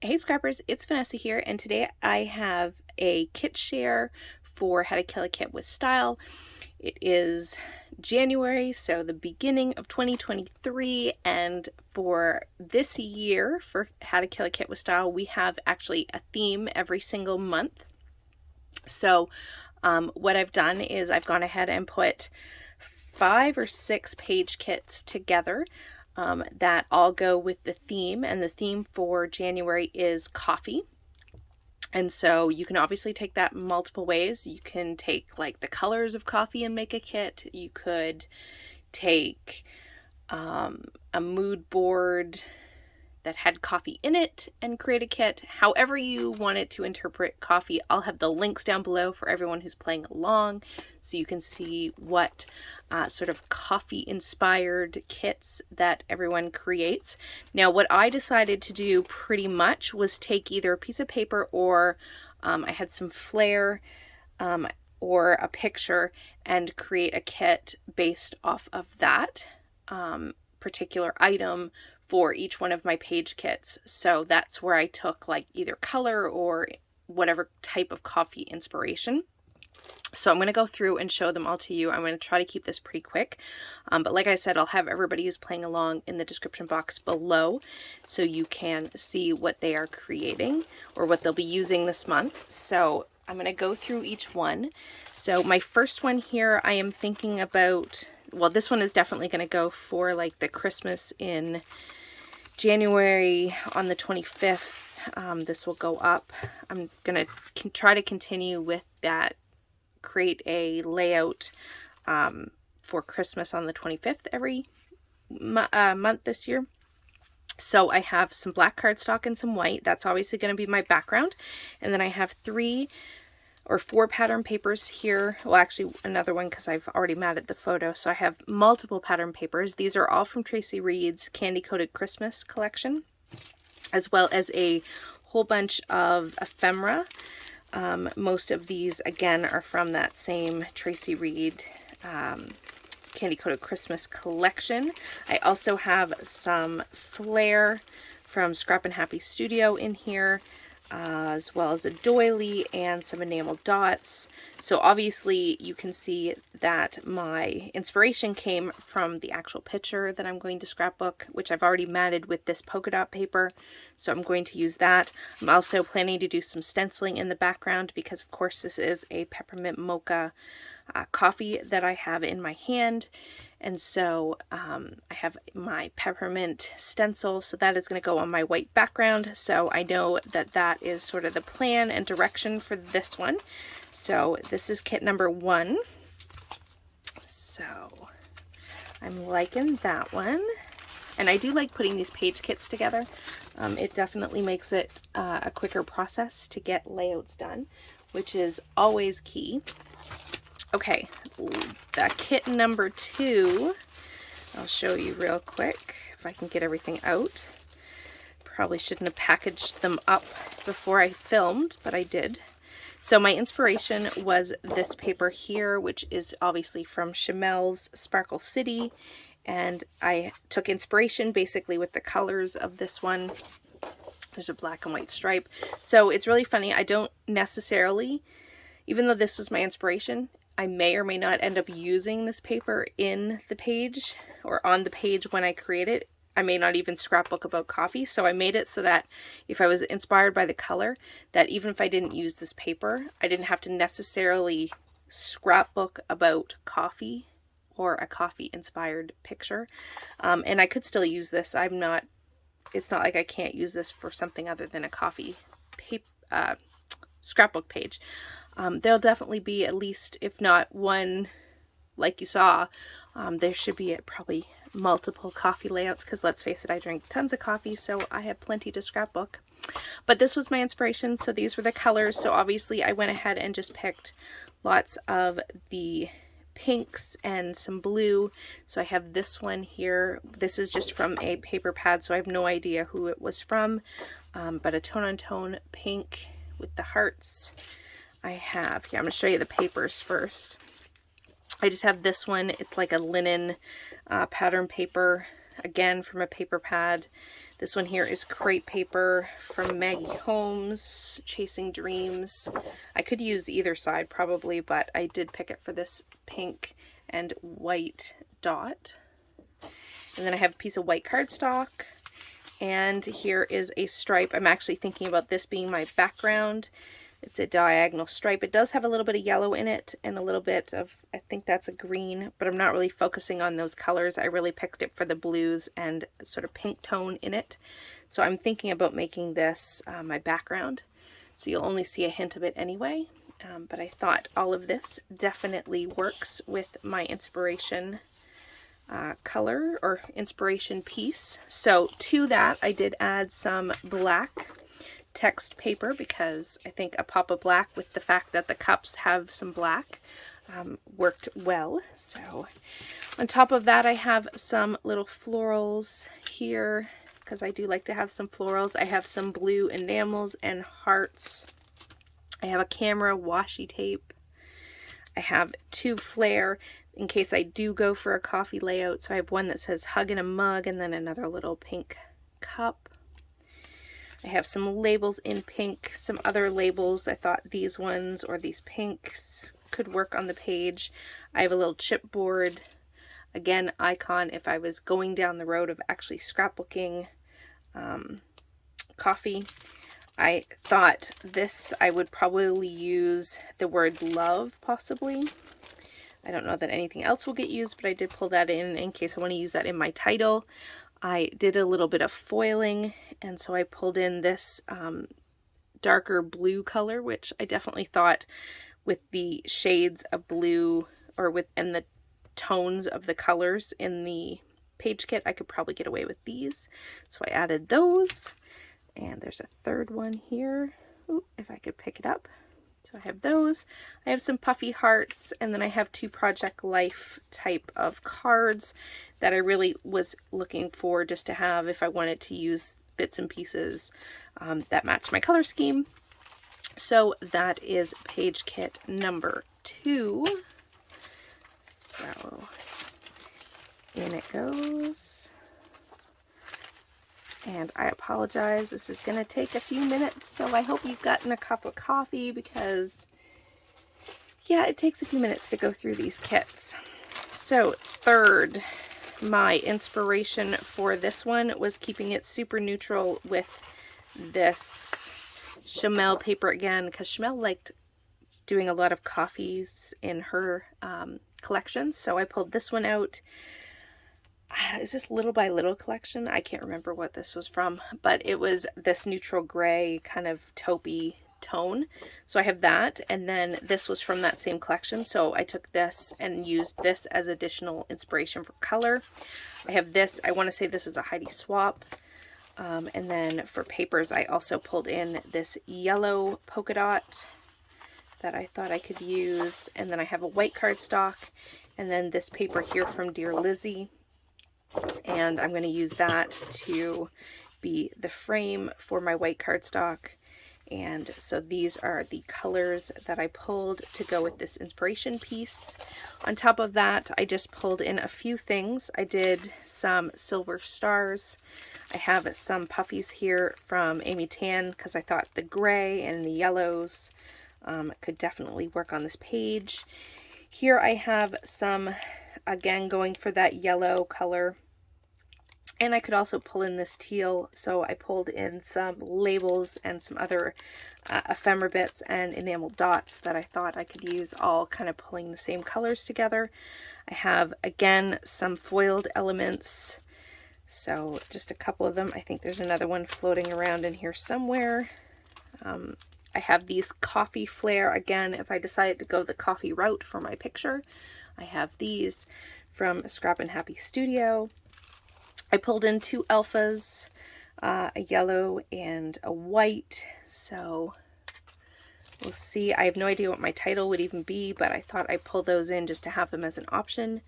Hey Scrappers, it's Vanessa here, and today I have a kit share for How to Kill a Kit with Style. It is January, so the beginning of 2023, and for this year, for How to Kill a Kit with Style, we have actually a theme every single month. So what I've done is I've gone ahead and put 5 or 6 page kits together that all go with the theme, and the theme for January is coffee. And so you can obviously take that multiple ways. You can take like the colors of coffee and make a kit. You could take a mood board that had coffee in it and create a kit. However you want it to interpret coffee, I'll have the links down below for everyone who's playing along so you can see what sort of coffee inspired kits that everyone creates. Now what I decided to do pretty much was take either a piece of paper or I had some flair or a picture and create a kit based off of that particular item for each one of my page kits. So that's where I took like either color or whatever type of coffee inspiration. So I'm going to go through and show them all to you. I'm going to try to keep this pretty quick. But like I said, I'll have everybody who's playing along in the description box below so you can see what they are creating or what they'll be using this month. So I'm going to go through each one. So my first one here, I am thinking about, well, this one is definitely going to go for like the Christmas in January on the 25th. This will go up. I'm going to try to continue with that, create a layout for Christmas on the 25th every month this year. So I have some black cardstock and some white. That's obviously going to be my background. And then I have 3 or 4 pattern papers here. Well, actually another one because I've already matted the photo. So I have multiple pattern papers. These are all from Tracy Reed's Candy Coated Christmas collection, as well as a whole bunch of ephemera. Most of these, again, are from that same Tracy Reed Candy Coated Christmas collection. I also have some flair from Scrap and Happy Studio in here, as well as a doily and some enamel dots. So obviously you can see that my inspiration came from the actual picture that I'm going to scrapbook, which I've already matted with this polka dot paper. So I'm going to use that. I'm also planning to do some stenciling in the background because of course this is a peppermint mocha coffee that I have in my hand. And so I have my peppermint stencil, so that is going to go on my white background. So I know that that is sort of the plan and direction for this one. So this is kit number 1. So I'm liking that one. And I do like putting these page kits together. It definitely makes it a quicker process to get layouts done, which is always key. Okay, the kit number 2, I'll show you real quick if I can get everything out. Probably shouldn't have packaged them up before I filmed, but I did. So my inspiration was this paper here, which is obviously from Chamel's Sparkle City, and I took inspiration basically with the colors of this one. There's a black and white stripe. So it's really funny. I don't necessarily, even though this was my inspiration, I may or may not end up using this paper in the page or on the page when I create it. I may not even scrapbook about coffee. So I made it so that if I was inspired by the color, that even if I didn't use this paper, I didn't have to necessarily scrapbook about coffee or a coffee inspired picture. And I could still use this. It's not like I can't use this for something other than a coffee scrapbook page. There'll definitely be at least, if not one, like you saw, there should be probably multiple coffee layouts because let's face it, I drink tons of coffee, so I have plenty to scrapbook. But this was my inspiration, so these were the colors. So obviously I went ahead and just picked lots of the pinks and some blue. So I have this one here. This is just from a paper pad, so I have no idea who it was from, but a tone-on-tone pink with the hearts. I have here, I'm going to show you the papers first. I just have this one. It's like a linen pattern paper again from a paper pad. This one here is crepe paper from Maggie Holmes, Chasing Dreams. I could use either side probably, but I did pick it for this pink and white dot. And then I have a piece of white cardstock, and here is a stripe. I'm actually thinking about this being my background. It's a diagonal stripe. It does have a little bit of yellow in it and a little bit of, I think that's a green, but I'm not really focusing on those colors. I really picked it for the blues and sort of pink tone in it. So I'm thinking about making this my background. So you'll only see a hint of it anyway. But I thought all of this definitely works with my inspiration color or inspiration piece. So to that I did add some black text paper because I think a pop of black with the fact that the cups have some black worked well. So on top of that I have some little florals here because I do like to have some florals. I have some blue enamels and hearts. I have a camera washi tape. I have 2 flare in case I do go for a coffee layout. So I have one that says hug in a mug and then another little pink cup. I have some labels in pink, some other labels. I thought these ones or these pinks could work on the page. I have a little chipboard, again, icon if I was going down the road of actually scrapbooking coffee. I thought this, I would probably use the word love, possibly. I don't know that anything else will get used, but I did pull that in case I want to use that in my title. I did a little bit of foiling, and so I pulled in this darker blue color, which I definitely thought with the shades of blue and the tones of the colors in the page kit, I could probably get away with these. So I added those, and there's a third one here. Ooh, if I could pick it up. So I have those. I have some puffy hearts, and then I have 2 Project Life type of cards that I really was looking for just to have if I wanted to use bits and pieces that match my color scheme. So that is page kit number 2. So in it goes. And I apologize, this is going to take a few minutes, so I hope you've gotten a cup of coffee because, yeah, it takes a few minutes to go through these kits. So third, my inspiration for this one was keeping it super neutral with this Chamel paper again, because Chamel liked doing a lot of coffees in her collection, so I pulled this one out. Is this Little by Little collection? I can't remember what this was from, but it was this neutral gray kind of taupey tone. So I have that, and then this was from that same collection. So I took this and used this as additional inspiration for color. I have this, I want to say this is a Heidi Swap. And then for papers, I also pulled in this yellow polka dot that I thought I could use. And then I have a white cardstock, and then this paper here from Dear Lizzie. And I'm going to use that to be the frame for my white cardstock. And so these are the colors that I pulled to go with this inspiration piece. On top of that, I just pulled in a few things. I did some silver stars. I have some puffies here from Amy Tan because I thought the gray and the yellows could definitely work on this page. Here I have some, again, going for that yellow color. And I could also pull in this teal, so I pulled in some labels and some other ephemera bits and enamel dots that I thought I could use, all kind of pulling the same colors together. I have, again, some foiled elements, so just a couple of them. I think there's another one floating around in here somewhere. I have these coffee flare, again, if I decided to go the coffee route for my picture. I have these from Scrap and Happy Studio. I pulled in 2 alphas, a yellow and a white, so we'll see. I have no idea what my title would even be, but I thought I'd pull those in just to have them as an option.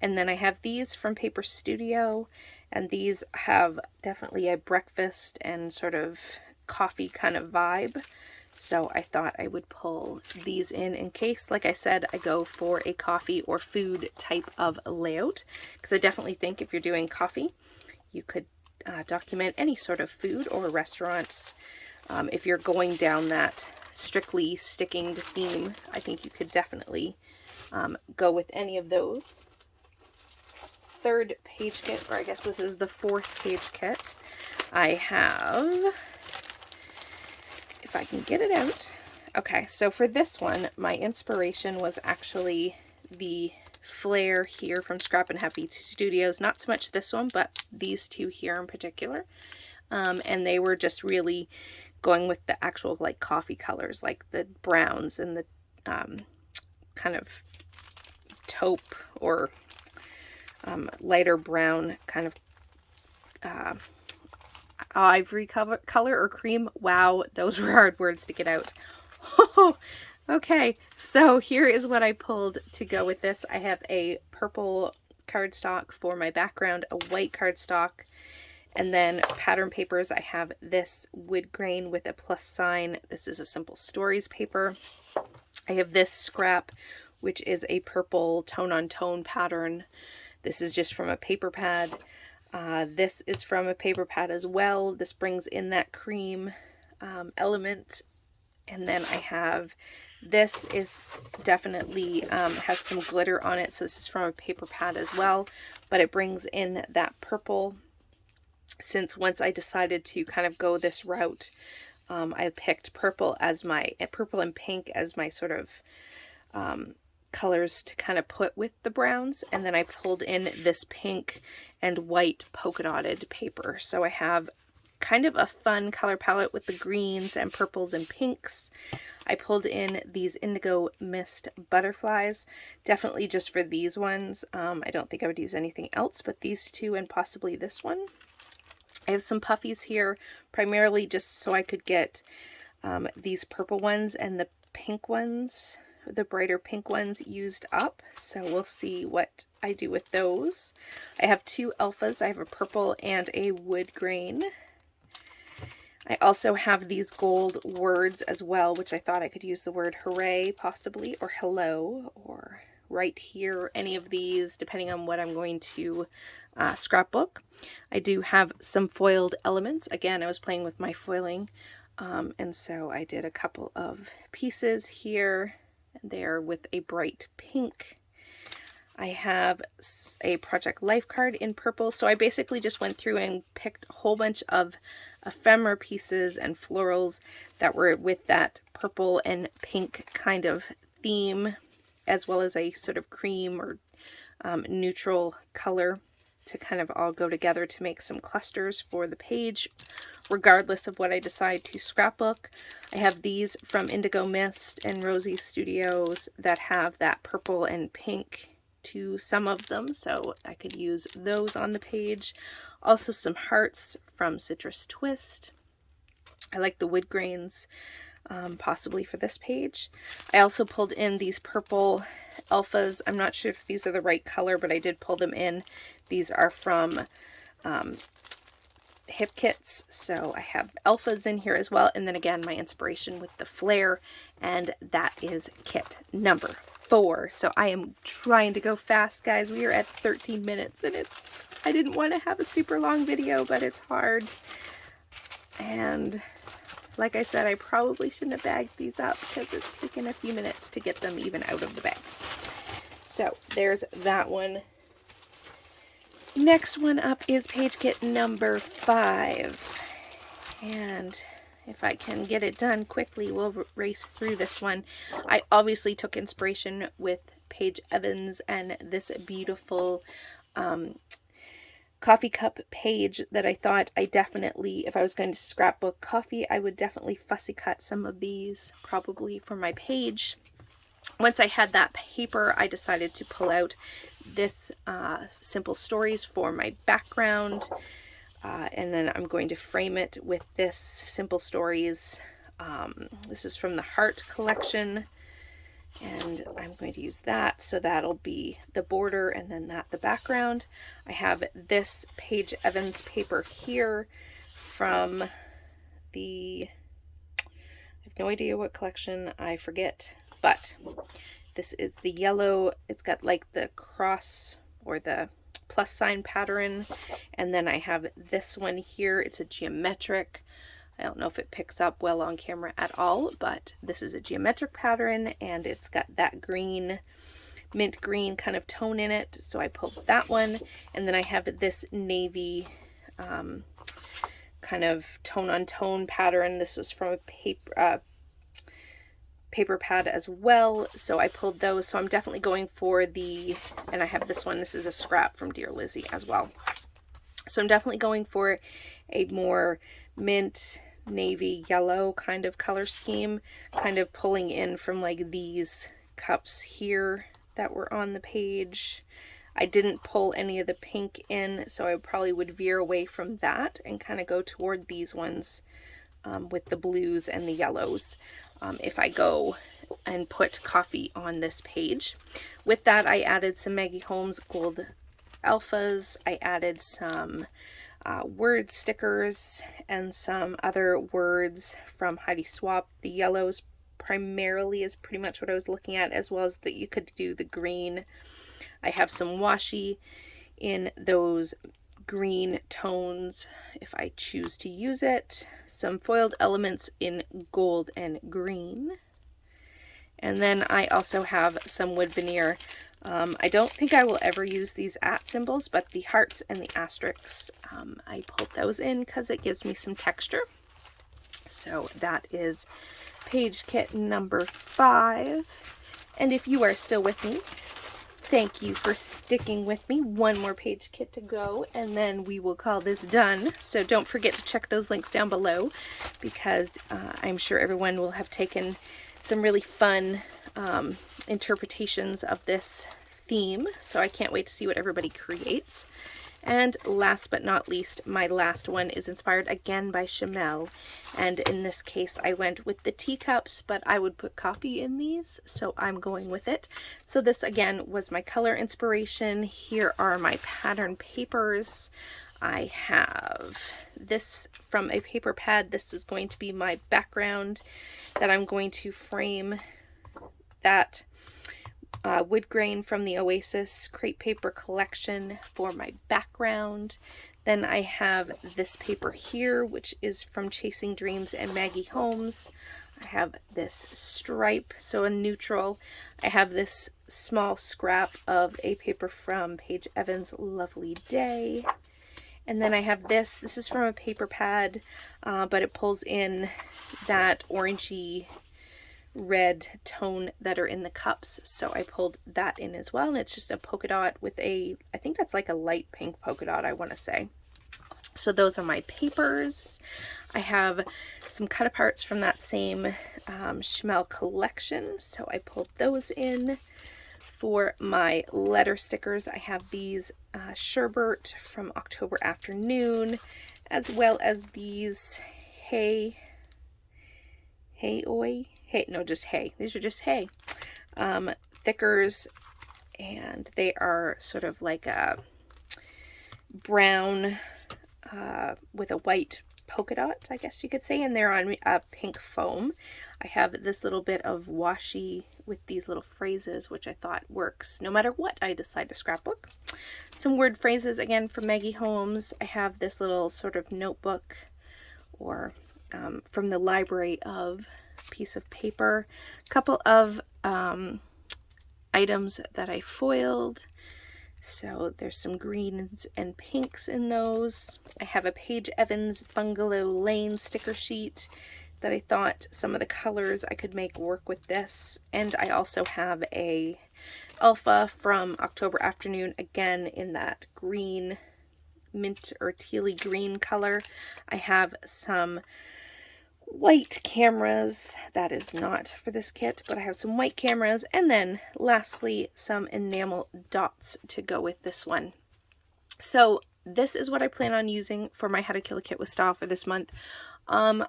And then I have these from Paper Studio, and these have definitely a breakfast and sort of coffee kind of vibe So I thought I would pull these in case, like I said, I go for a coffee or food type of layout, because I definitely think if you're doing coffee, you could document any sort of food or restaurants. If you're going down that strictly sticking to theme, I think you could definitely go with any of those. Third page kit, or I guess this is the fourth page kit, I have, if I can get it out. Okay, so for this one, my inspiration was actually the flare here from Scrap and Happy Studios. Not so much this one, but these two here in particular. And they were just really going with the actual like coffee colors, like the browns and the kind of taupe or lighter brown kind of ivory color or cream. Wow, those were hard words to get out. Okay, so here is what I pulled to go with this. I have a purple cardstock for my background, a white cardstock, and then pattern papers. I have this wood grain with a plus sign. This is a Simple Stories paper. I have this scrap, which is a purple tone-on-tone pattern. This is just from a paper pad. This is from a paper pad as well. This brings in that cream element. And then I have, this is definitely has some glitter on it. So this is from a paper pad as well, but it brings in that purple. Since once I decided to kind of go this route, I picked purple and pink as my sort of colors to kind of put with the browns. And then I pulled in this pink and white polka dotted paper. So I have kind of a fun color palette with the greens and purples and pinks. I pulled in these indigo mist butterflies, definitely just for these ones. I don't think I would use anything else but these two and possibly this one. I have some puffies here, primarily just so I could get these purple ones and the pink ones, the brighter pink ones, used up. So we'll see what I do with those. I have two alphas. I have a purple and a wood grain. I also have these gold words as well, which I thought I could use the word hooray possibly, or hello, or right here, any of these, depending on what I'm going to scrapbook. I do have some foiled elements. Again, I was playing with my foiling, and so I did a couple of pieces here, and they're with a bright pink. I have a Project Life card in purple, so I basically just went through and picked a whole bunch of ephemera pieces and florals that were with that purple and pink kind of theme, as well as a sort of cream or neutral color to kind of all go together to make some clusters for the page, regardless of what I decide to scrapbook. I have these from Indigo Mist and Rosie Studios that have that purple and pink to some of them, so I could use those on the page. Also some hearts from Citrus Twist. I like the wood grains, possibly for this page. I also pulled in these purple alphas. I'm not sure if these are the right color, but I did pull them in. These are from Hip Kits, so I have alphas in here as well. And then again, my inspiration with the flare, and that is kit number 4. So I am trying to go fast, guys. We are at 13 minutes, and I didn't want to have a super long video, but it's hard. And like I said, I probably shouldn't have bagged these up because it's taken a few minutes to get them even out of the bag. So there's that one. Next one up is page kit number 5. And if I can get it done quickly, we'll race through this one. I obviously took inspiration with Paige Evans and this beautiful coffee cup page that I thought I definitely, if I was going to scrapbook coffee, I would definitely fussy cut some of these probably for my page. Once I had that paper, I decided to pull out this Simple Stories for my background, and then I'm going to frame it with this Simple Stories. This is from the Heart collection, and I'm going to use that, so that'll be the border and then that the background. I have this Paige Evans paper here from the, have no idea what collection, I forget, but this is the yellow. It's got like the cross or the plus sign pattern, and then I have this one here. It's a geometric. I don't know if it picks up well on camera at all, but this is a geometric pattern, and it's got that green, mint green kind of tone in it. So I pulled that one, and then I have this navy kind of tone on tone pattern. This was from a paper pad as well, so I pulled those. So I'm definitely going for the, and I have this one, this is a scrap from Dear Lizzie as well. So I'm definitely going for a more mint navy yellow kind of color scheme, kind of pulling in from like these cups here that were on the page. I didn't pull any of the pink in, so I probably would veer away from that and kind of go toward these ones with the blues and the yellows if I go and put coffee on this page. With that, I added some Maggie Holmes Gold Alphas. I added some word stickers and some other words from Heidi Swapp. The yellows primarily is pretty much what I was looking at, as well as that you could do the green. I have some washi in those green tones if I choose to use it. Some foiled elements in gold and green. And then I also have some wood veneer. I don't think I will ever use these @ symbols, but the hearts and the asterisks, I pulled those in because it gives me some texture. So that is page kit number 5. And if you are still with me, thank you for sticking with me. One more page kit to go, and then we will call this done. So don't forget to check those links down below, because I'm sure everyone will have taken some really fun interpretations of this theme. So I can't wait to see what everybody creates. And last but not least, my last one is inspired again by Chamel. And in this case, I went with the teacups, but I would put coffee in these, so I'm going with it. So this again was my color inspiration. Here are my pattern papers. I have this from a paper pad. This is going to be my background that I'm going to frame that wood grain from the Oasis crepe paper collection for my background. Then I have this paper here, which is from Chasing Dreams and Maggie Holmes. I have this stripe, so a neutral. I have this small scrap of a paper from Paige Evans' Lovely Day. And then I have this. This is from a paper pad, but it pulls in that orangey red tone that are in the cups, so I pulled that in as well, and it's just a polka dot with a, I think that's like a light pink polka dot, I want to say. So those are my papers. I have some cut aparts from that same Chamel collection, so I pulled those in. For my letter stickers, I have these Sherbert from October Afternoon, as well as these Hey Oi. Hey, no, just hay. These are just hay. Thickers, and they are sort of like a brown with a white polka dot, I guess you could say, and they're on pink foam. I have this little bit of washi with these little phrases, which I thought works no matter what I decide to scrapbook. Some word phrases again from Maggie Holmes. I have this little sort of notebook, or from the library of piece of paper. A couple of items that I foiled. So there's some greens and pinks in those. I have a Paige Evans Bungalow Lane sticker sheet that I thought some of the colors I could make work with this. And I also have a Alpha from October Afternoon, again in that green, mint or tealy green color. I have some white cameras. That is not for this kit, but I have some white cameras, and then lastly some enamel dots to go with this one. So this is what I plan on using for my How to Kill a Kit with Style for this month. I'm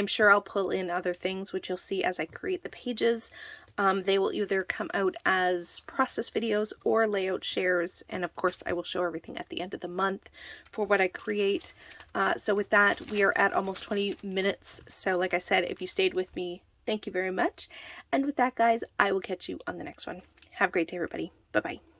sure I'll pull in other things, which you'll see as I create the pages. They will either come out as process videos or layout shares, and of course I will show everything at the end of the month for what I create. So with that, we are at almost 20 minutes. So like I said, if you stayed with me, thank you very much. And with that, guys, I will catch you on the next one. Have a great day, everybody. Bye-bye.